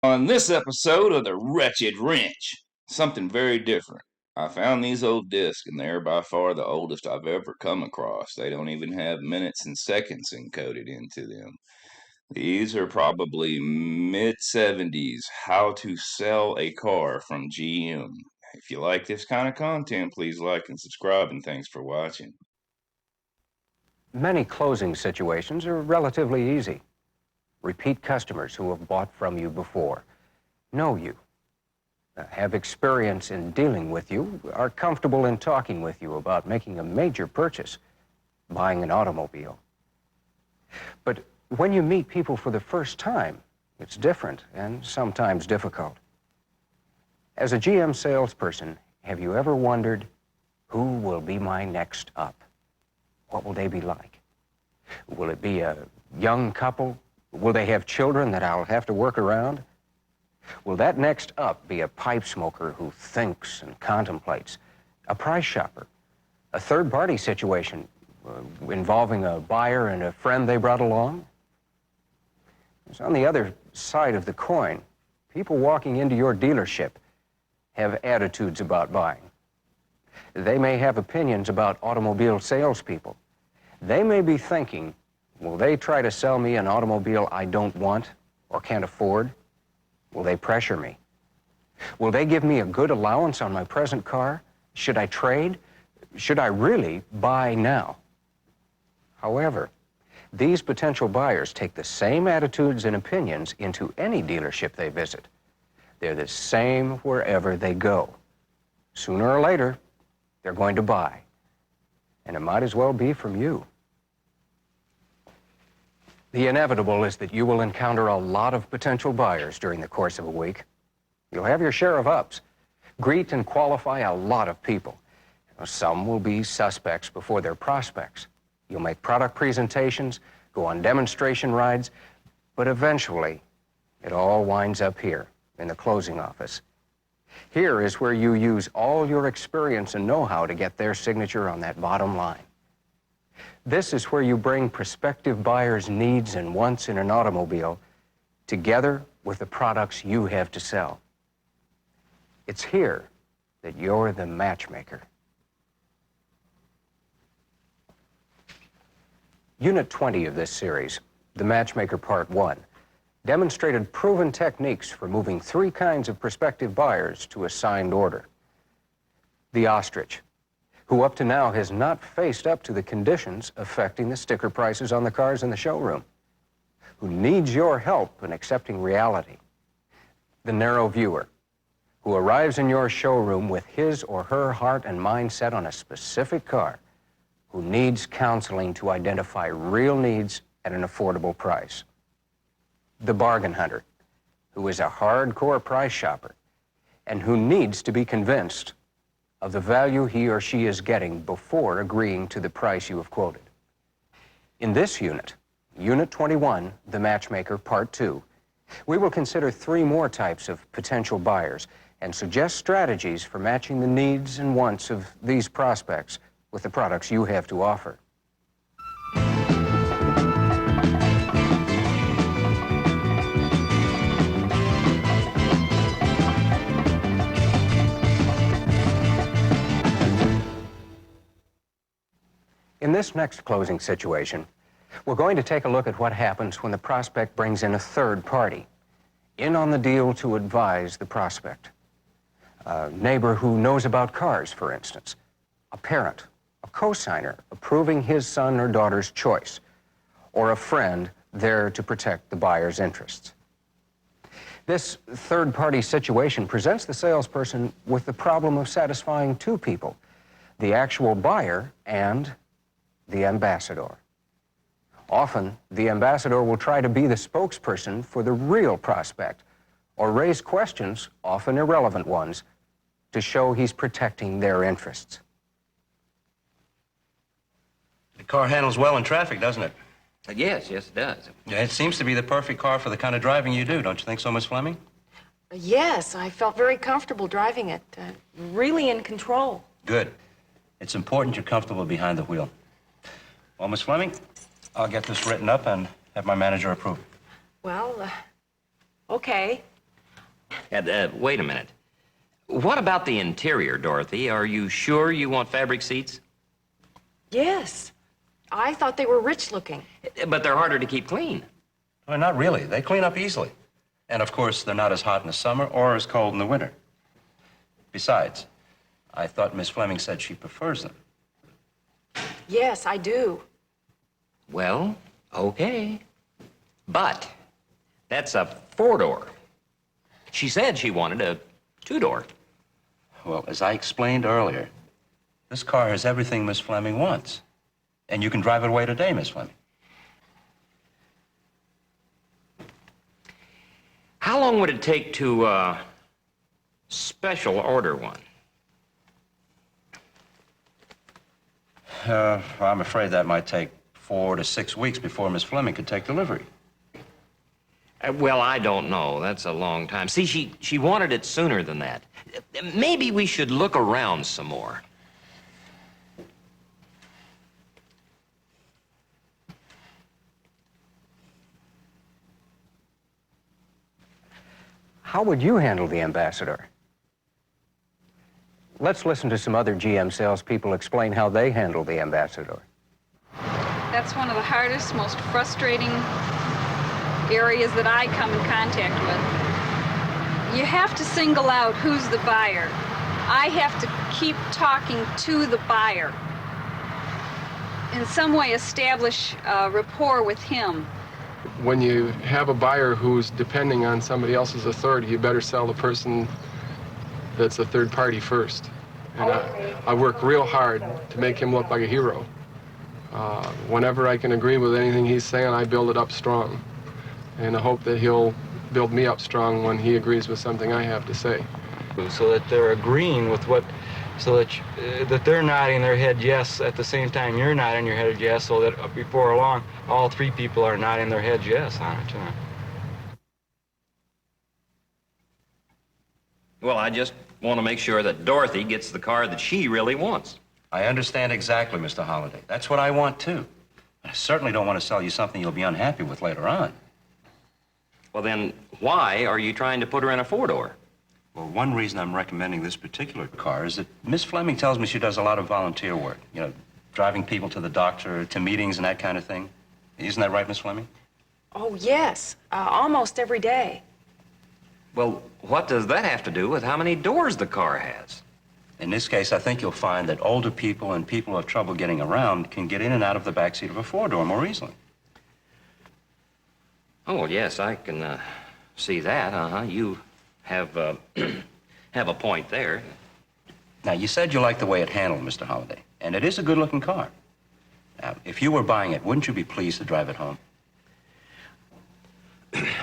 On this episode of The Wretched Wrench, something very different. I found these old discs, and they're by far the oldest I've ever come across. They don't even have minutes and seconds encoded into them. These are probably mid 70s How to Sell a Car from GM. If you like this kind of content, please like and subscribe, and thanks for watching. Many closing situations are relatively easy. Repeat customers who have bought from you before know you, have experience in dealing with you, are comfortable in talking with you about making a major purchase, buying an automobile. But when you meet people for the first time, it's different and sometimes difficult. As a GM salesperson, have you ever wondered, who will be my next up? What will they be like? Will it be a young couple? Will they have children that I'll have to work around? Will that next up be a pipe smoker who thinks and contemplates, a price shopper, a third-party situation involving a buyer and a friend they brought along? It's on the other side of the coin. People walking into your dealership have attitudes about buying. They may have opinions about automobile salespeople. They may be thinking, will they try to sell me an automobile I don't want or can't afford? Will they pressure me? Will they give me a good allowance on my present car? Should I trade? Should I really buy now? However, these potential buyers take the same attitudes and opinions into any dealership they visit. They're the same wherever they go. Sooner or later, they're going to buy. And it might as well be from you. The inevitable is that you will encounter a lot of potential buyers during the course of a week. You'll have your share of ups. Greet and qualify a lot of people. Some will be suspects before they're prospects. You'll make product presentations, go on demonstration rides, but eventually, it all winds up here in the closing office. Here is where you use all your experience and know-how to get their signature on that bottom line. This is where you bring prospective buyers' needs and wants in an automobile together with the products you have to sell. It's here that you're the matchmaker. Unit 20 of this series, The Matchmaker Part 1, demonstrated proven techniques for moving three kinds of prospective buyers to a signed order. The ostrich, who up to now has not faced up to the conditions affecting the sticker prices on the cars in the showroom, who needs your help in accepting reality. The narrow viewer, who arrives in your showroom with his or her heart and mind set on a specific car, who needs counseling to identify real needs at an affordable price. The bargain hunter, who is a hardcore price shopper and who needs to be convinced of the value he or she is getting before agreeing to the price you have quoted. In this unit, Unit 21, The Matchmaker Part 2, we will consider three more types of potential buyers and suggest strategies for matching the needs and wants of these prospects with the products you have to offer. In this next closing situation, we're going to take a look at what happens when the prospect brings in a third party, in on the deal to advise the prospect. A neighbor who knows about cars, for instance. A parent, a co-signer approving his son or daughter's choice, or a friend there to protect the buyer's interests. This third-party situation presents the salesperson with the problem of satisfying two people, the actual buyer and the ambassador. Often, the ambassador will try to be the spokesperson for the real prospect or raise questions, often irrelevant ones, to show he's protecting their interests. The car handles well in traffic, doesn't it? Yes, it does. Yeah, it seems to be the perfect car for the kind of driving you do, don't you think so, Miss Fleming? Yes, I felt very comfortable driving it. Really in control. Good. It's important you're comfortable behind the wheel. Well, Miss Fleming, I'll get this written up and have my manager approve. Well, okay. Wait a minute. What about the interior, Dorothy? Are you sure you want fabric seats? Yes. I thought they were rich looking. But they're harder to keep clean. Well, not really. They clean up easily. And of course, they're not as hot in the summer or as cold in the winter. Besides, I thought Miss Fleming said she prefers them. Yes, I do. Well, okay. But that's a 4-door. She said she wanted a 2-door. Well, as I explained earlier, this car has everything Miss Fleming wants. And you can drive it away today, Miss Fleming. How long would it take to special order one? I'm afraid that might take 4 to 6 weeks before Miss Fleming could take delivery. Well, I don't know. That's a long time. See, she wanted it sooner than that. Maybe we should look around some more. How would you handle the Ambassador? Let's listen to some other GM salespeople explain how they handle the Ambassador. That's one of the hardest, most frustrating areas that I come in contact with. You have to single out who's the buyer. I have to keep talking to the buyer. In some way establish a rapport with him. When you have a buyer who's depending on somebody else's authority, you better sell the person that's a third party first. And I work real hard to make him look like a hero. Whenever I can agree with anything he's saying, I build it up strong. And I hope that he'll build me up strong when he agrees with something I have to say. So that they're agreeing with what, so that, that they're nodding their head yes at the same time you're nodding your head yes, so that before long, all 3 people are nodding their heads yes on it. Well, I just want to make sure that Dorothy gets the car that she really wants. I understand exactly, Mr. Holliday. That's what I want, too. I certainly don't want to sell you something you'll be unhappy with later on. Well, then, why are you trying to put her in a 4-door? Well, one reason I'm recommending this particular car is that Miss Fleming tells me she does a lot of volunteer work. You know, driving people to the doctor, to meetings and that kind of thing. Isn't that right, Miss Fleming? Oh, yes. Almost every day. Well, what does that have to do with how many doors the car has? In this case, I think you'll find that older people and people who have trouble getting around can get in and out of the back seat of a 4-door more easily. Oh, well, yes, I can see that. You have have a point there. Now, you said you liked the way it handled, Mr. Holliday, and it is a good-looking car. Now, if you were buying it, wouldn't you be pleased to drive it home?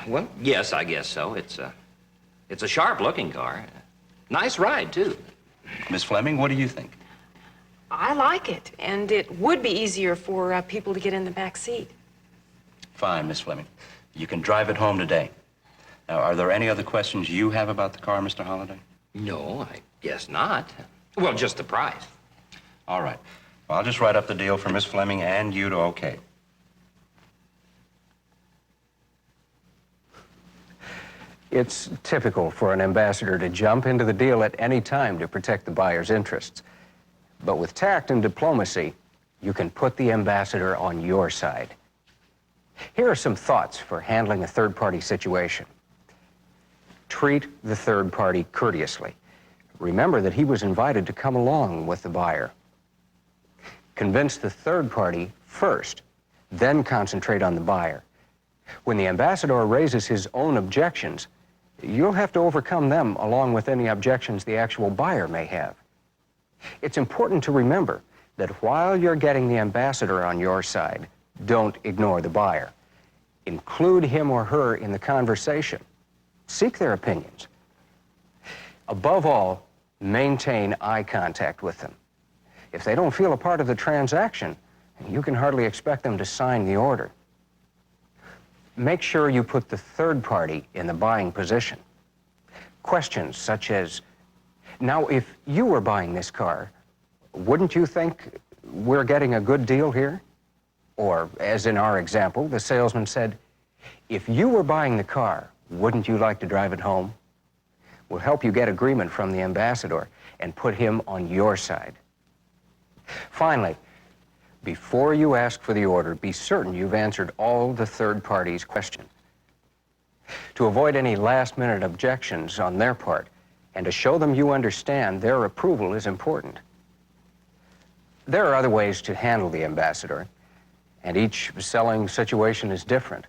Well, yes, I guess so. It's a sharp-looking car. Nice ride, too. Miss Fleming, what do you think? I like it, and it would be easier for people to get in the back seat. Fine, Miss Fleming. You can drive it home today. Now, are there any other questions you have about the car, Mr. Holliday? No, I guess not. Well, just the price. All right. Well, I'll just write up the deal for Miss Fleming and you to okay. It's typical for an ambassador to jump into the deal at any time to protect the buyer's interests. But with tact and diplomacy, you can put the ambassador on your side. Here are some thoughts for handling a third-party situation. Treat the third party courteously. Remember that he was invited to come along with the buyer. Convince the third party first, then concentrate on the buyer. When the ambassador raises his own objections, you'll have to overcome them along with any objections the actual buyer may have. It's important to remember that while you're getting the ambassador on your side, don't ignore the buyer. Include him or her in the conversation. Seek their opinions. Above all, maintain eye contact with them. If they don't feel a part of the transaction, you can hardly expect them to sign the order. Make sure you put the third party in the buying position. Questions such as, now, if you were buying this car, wouldn't you think we're getting a good deal here? Or, as in our example, the salesman said, if you were buying the car, wouldn't you like to drive it home? will help you get agreement from the ambassador and put him on your side. Finally, before you ask for the order, be certain you've answered all the third party's questions. To avoid any last-minute objections on their part, and to show them you understand their approval is important. There are other ways to handle the ambassador, and each selling situation is different.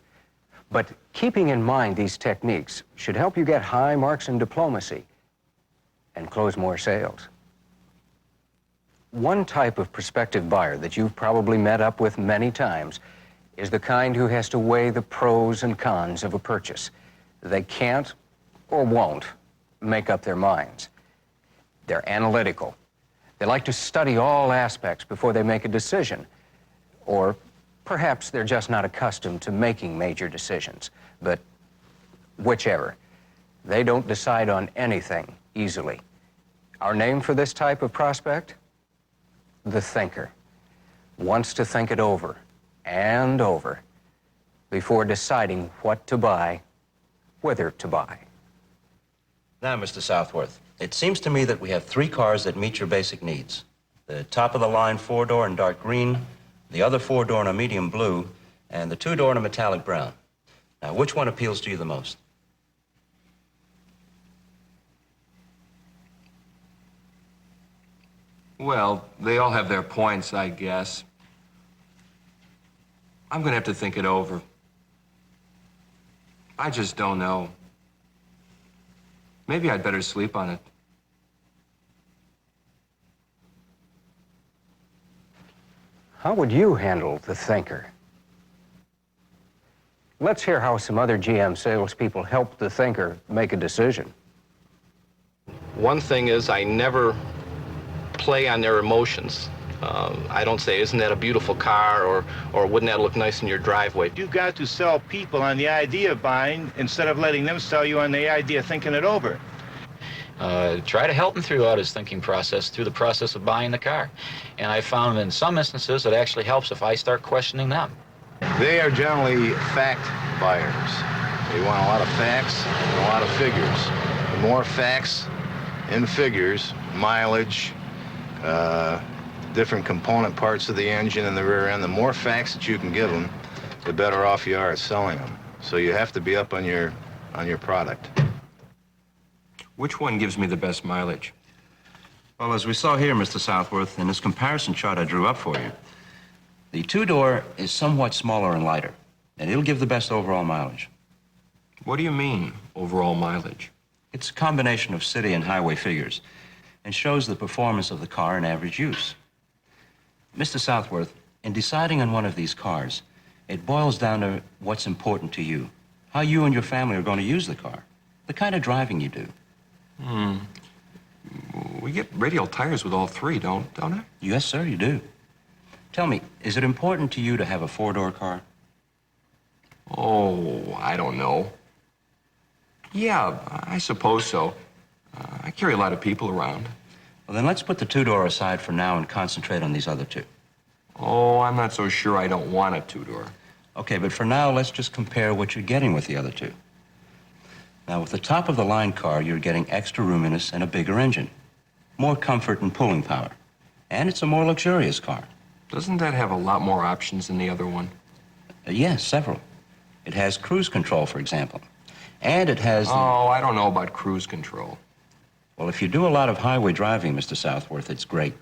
But keeping in mind these techniques should help you get high marks in diplomacy and close more sales. One type of prospective buyer that you've probably met up with many times is the kind who has to weigh the pros and cons of a purchase. They can't or won't make up their minds. They're analytical. They like to study all aspects before they make a decision. Or perhaps they're just not accustomed to making major decisions. But whichever, they don't decide on anything easily. Our name for this type of prospect? The thinker. Wants to think it over and over before deciding what to buy, whether to buy. Now, Mr. Southworth, it seems to me that we have 3 cars that meet your basic needs. The top-of-the-line 4-door in dark green, the other 4-door in a medium blue, and the 2-door in a metallic brown. Now, which one appeals to you the most? Well, they all have their points, I guess. I'm gonna have to think it over. I just don't know. Maybe I'd better sleep on it. How would you handle the thinker? Let's hear how some other GM salespeople helped the thinker make a decision. One thing is I never play on their emotions. I don't say, isn't that a beautiful car, or wouldn't that look nice in your driveway? You've got to sell people on the idea of buying instead of letting them sell you on the idea of thinking it over. Try to help him throughout his thinking process, through the process of buying the car. And I found in some instances it actually helps if I start questioning them. They are generally fact buyers. They want a lot of facts and a lot of figures. The more facts and figures, mileage, different component parts of the engine and the rear end, the more facts that you can give them, the better off you are at selling them. So you have to be up on your product. Which one gives me the best mileage? Well, as we saw here, Mr. Southworth, in this comparison chart I drew up for you, the 2-door is somewhat smaller and lighter, and it'll give the best overall mileage. What do you mean, overall mileage? It's a combination of city and highway figures and shows the performance of the car in average use. Mr. Southworth, in deciding on one of these cars, it boils down to what's important to you, how you and your family are going to use the car, the kind of driving you do. We get radial tires with all 3, don't I? Yes, sir, you do. Tell me, is it important to you to have a 4-door car? Oh, I don't know. Yeah, I suppose so. I carry a lot of people around. Well, then let's put the 2-door aside for now and concentrate on these other 2. Oh, I'm not so sure I don't want a 2-door. Okay, but for now, let's just compare what you're getting with the other 2. Now, with the top-of-the-line car, you're getting extra roominess and a bigger engine, more comfort and pulling power, and it's a more luxurious car. Doesn't that have a lot more options than the other one? Yes, several. It has cruise control, for example, and it has... Oh, I don't know about cruise control. Well, if you do a lot of highway driving, Mr. Southworth, it's great.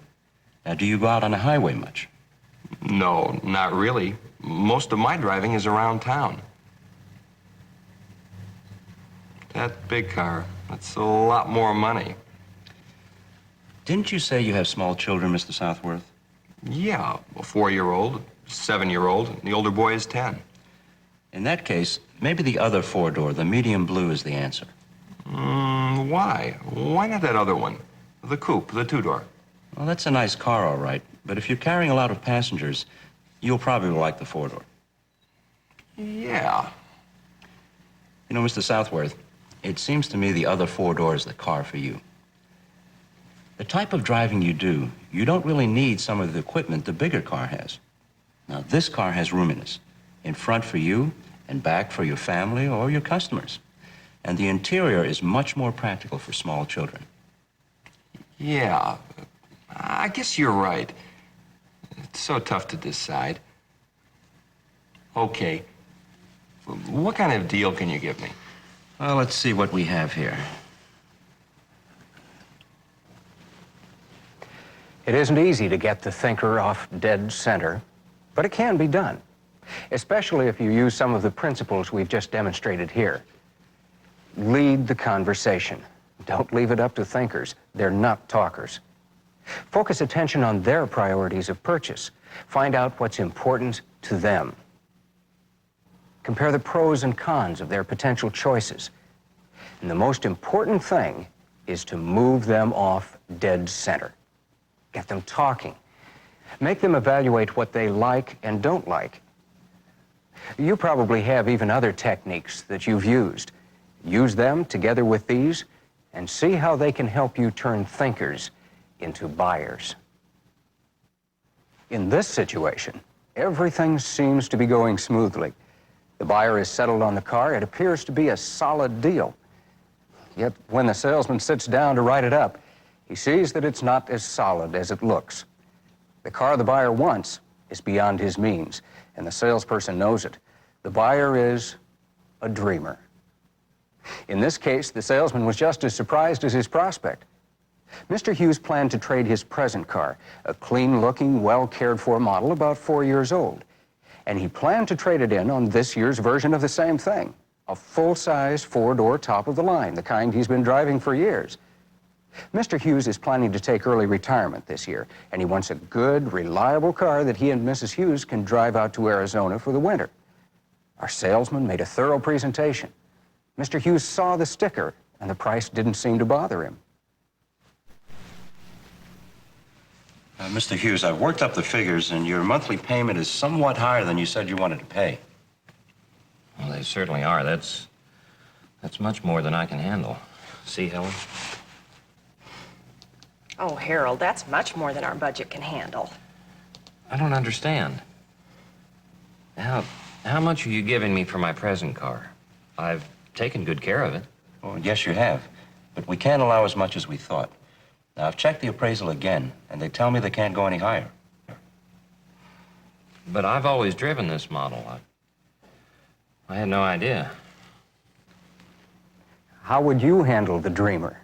Now, do you go out on the highway much? No, not really. Most of my driving is around town. That big car, that's a lot more money. Didn't you say you have small children, Mr. Southworth? Yeah, a 4-year-old, a 7-year-old, and the older boy is 10. In that case, maybe the other 4-door, the medium blue, is the answer. Why? Why not that other one? The coupe, the 2-door. Well, that's a nice car, all right. But if you're carrying a lot of passengers, you'll probably like the 4-door. Yeah. You know, Mr. Southworth, it seems to me the other 4-door is the car for you. The type of driving you do, you don't really need some of the equipment the bigger car has. Now, this car has roominess. In front for you, and back for your family or your customers. and the interior is much more practical for small children. Yeah, I guess you're right. It's so tough to decide. Okay. What kind of deal can you give me? Well, let's see what we have here. It isn't easy to get the thinker off dead center, but it can be done, especially if you use some of the principles we've just demonstrated here. Lead the conversation. Don't leave it up to thinkers. They're not talkers. Focus attention on their priorities of purchase. Find out what's important to them. Compare the pros and cons of their potential choices. And the most important thing is to move them off dead center. Get them talking. Make them evaluate what they like and don't like. You probably have even other techniques that you've used. Use them together with these and see how they can help you turn thinkers into buyers. In this situation, everything seems to be going smoothly. The buyer is settled on the car. It appears to be a solid deal. Yet when the salesman sits down to write it up, he sees that it's not as solid as it looks. The car the buyer wants is beyond his means, and the salesperson knows it. The buyer is a dreamer. In this case, the salesman was just as surprised as his prospect. Mr. Hughes planned to trade his present car, a clean-looking, well-cared-for model about 4 years old. And he planned to trade it in on this year's version of the same thing, a full-size, four-door top-of-the-line, the kind he's been driving for years. Mr. Hughes is planning to take early retirement this year, and he wants a good, reliable car that he and Mrs. Hughes can drive out to Arizona for the winter. Our salesman made a thorough presentation. Mr. Hughes saw the sticker, and the price didn't seem to bother him. Mr. Hughes, I've worked up the figures, and your monthly payment is somewhat higher than you said you wanted to pay. Well, they certainly are. That's much more than I can handle. See, Helen? Oh, Harold, that's much more than our budget can handle. I don't understand. How much are you giving me for my present car? I've taken good care of it. Oh, yes, you have. But we can't allow as much as we thought. Now, I've checked the appraisal again, and they tell me they can't go any higher. But I've always driven this model. I had no idea. How would you handle the Dreamer?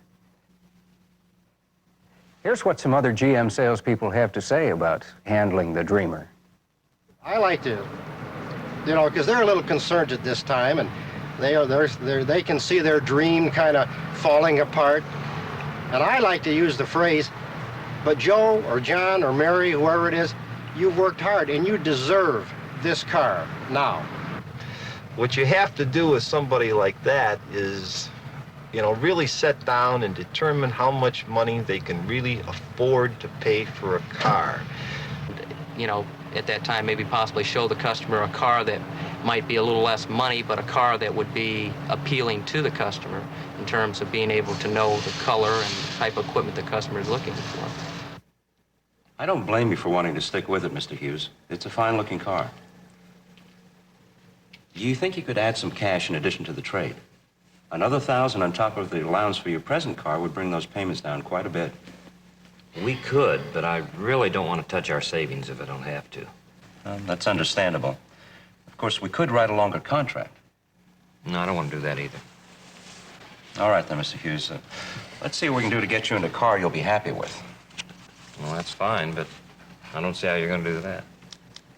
Here's what some other GM salespeople have to say about handling the Dreamer. I like to, because they're a little concerned at this time, and they can see their dream kind of falling apart. And I like to use the phrase, but Joe or John or Mary, whoever it is, you've worked hard and you deserve this car now. What you have to do with somebody like that is, really sit down and determine how much money they can really afford to pay for a car. At that time, maybe possibly show the customer a car that might be a little less money, but a car that would be appealing to the customer in terms of being able to know the color and the type of equipment the customer is looking for. I don't blame you for wanting to stick with it, Mr. Hughes. It's a fine-looking car. Do you think you could add some cash in addition to the trade? Another $1,000 on top of the allowance for your present car would bring those payments down quite a bit. We could, but I really don't want to touch our savings if I don't have to. That's understandable. Of course, we could write a longer contract. No, I don't want to do that either. All right, then, Mr. Hughes. Let's see what we can do to get you in a car you'll be happy with. Well, that's fine, but I don't see how you're going to do that.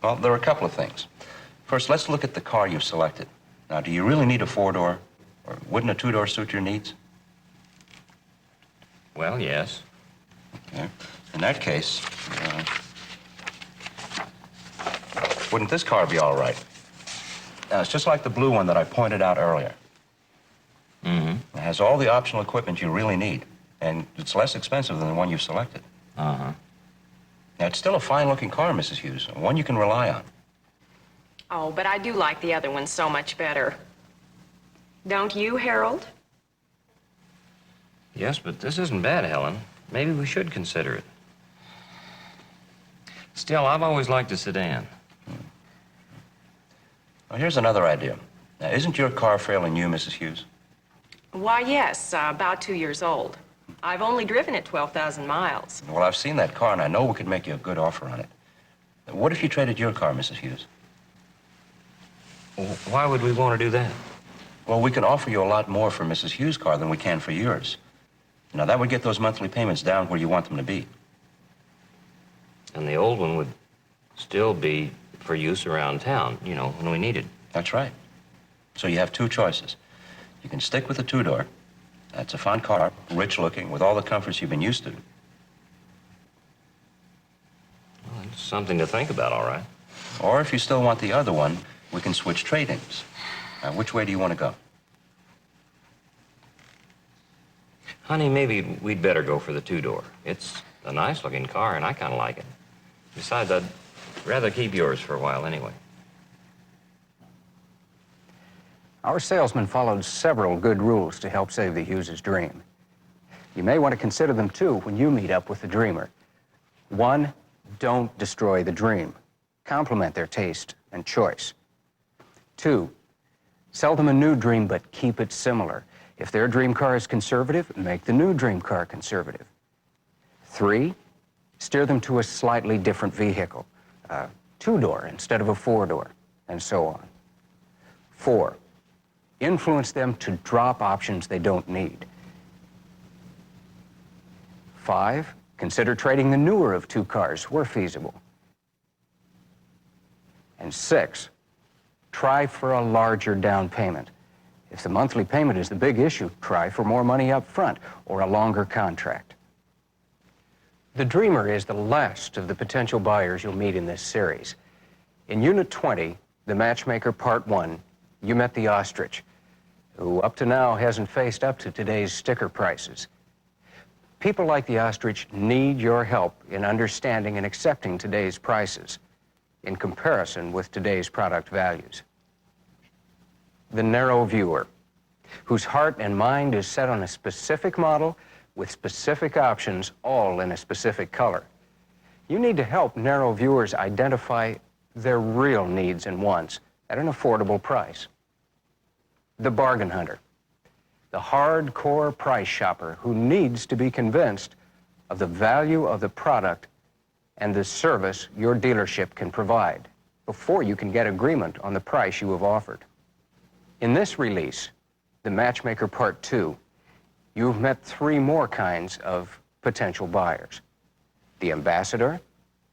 Well, there are a couple of things. First, let's look at the car you've selected. Now, do you really need a four-door? Or wouldn't a two-door suit your needs? Well, yes. Okay. In that case, wouldn't this car be all right? Now, it's just like the blue one that I pointed out earlier. Mm-hmm. It has all the optional equipment you really need, and it's less expensive than the one you've selected. Uh-huh. Now, it's still a fine-looking car, Mrs. Hughes, one you can rely on. Oh, but I do like the other one so much better. Don't you, Harold? Yes, but this isn't bad, Helen. Maybe we should consider it. Still, I've always liked a sedan. Well, here's another idea. Now, isn't your car fairly new, Mrs. Hughes? Why, yes, about 2 years old. I've only driven it 12,000 miles. Well, I've seen that car, and I know we could make you a good offer on it. What if you traded your car, Mrs. Hughes? Why would we want to do that? Well, we can offer you a lot more for Mrs. Hughes' car than we can for yours. Now, that would get those monthly payments down where you want them to be. And the old one would still be for use around town, you know, when we need it. That's right. So you have two choices. You can stick with the two-door. That's a fine car, rich-looking, with all the comforts you've been used to. Well, it's something to think about, all right. Or if you still want the other one, we can switch trade-ins. Which way do you want to go? Honey, maybe we'd better go for the two-door. It's a nice-looking car, and I kind of like it. Besides, I'd rather keep yours for a while anyway. Our salesman followed several good rules to help save the Hughes' dream. You may want to consider them, too, when you meet up with the dreamer. 1, don't destroy the dream. Compliment their taste and choice. 2, sell them a new dream, but keep it similar. If their dream car is conservative, make the new dream car conservative. 3, steer them to a slightly different vehicle, a 2-door instead of a 4-door, and so on. 4, influence them to drop options they don't need. 5, consider trading the newer of 2 cars where feasible. And 6, try for a larger down payment. If the monthly payment is the big issue, try for more money up front or a longer contract. The dreamer is the last of the potential buyers you'll meet in this series. In Unit 20, the Matchmaker Part 1, you met the ostrich, who up to now hasn't faced up to today's sticker prices. People like the ostrich need your help in understanding and accepting today's prices in comparison with today's product values. The narrow viewer, whose heart and mind is set on a specific model with specific options, all in a specific color. You need to help narrow viewers identify their real needs and wants at an affordable price. The bargain hunter, the hardcore price shopper who needs to be convinced of the value of the product and the service your dealership can provide before you can get agreement on the price you have offered. In this release, the Matchmaker Part 2, you've met 3 more kinds of potential buyers. The ambassador,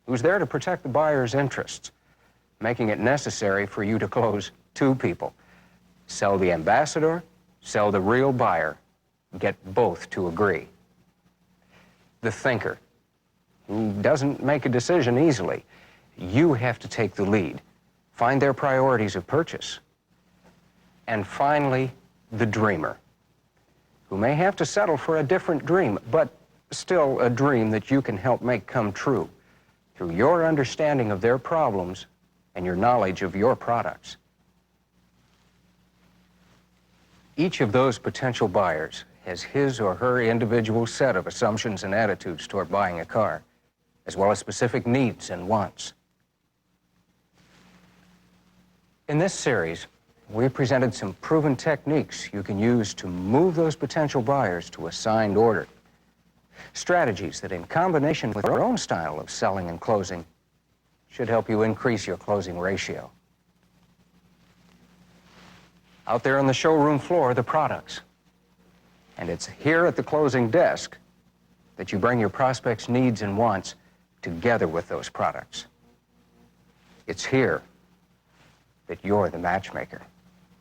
who's there to protect the buyer's interests, making it necessary for you to close 2 people. Sell the ambassador, sell the real buyer, get both to agree. The thinker, who doesn't make a decision easily. You have to take the lead, find their priorities of purchase. And finally, the dreamer, who may have to settle for a different dream, but still a dream that you can help make come true through your understanding of their problems and your knowledge of your products. Each of those potential buyers has his or her individual set of assumptions and attitudes toward buying a car, as well as specific needs and wants. In this series, we presented some proven techniques you can use to move those potential buyers to a signed order. Strategies that, in combination with your own style of selling and closing, should help you increase your closing ratio. Out there on the showroom floor are the products. And it's here at the closing desk that you bring your prospects' needs and wants together with those products. It's here that you're the matchmaker.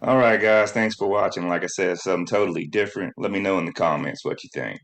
All right, guys, thanks for watching. Like I said, something totally different. Let me know in the comments what you think.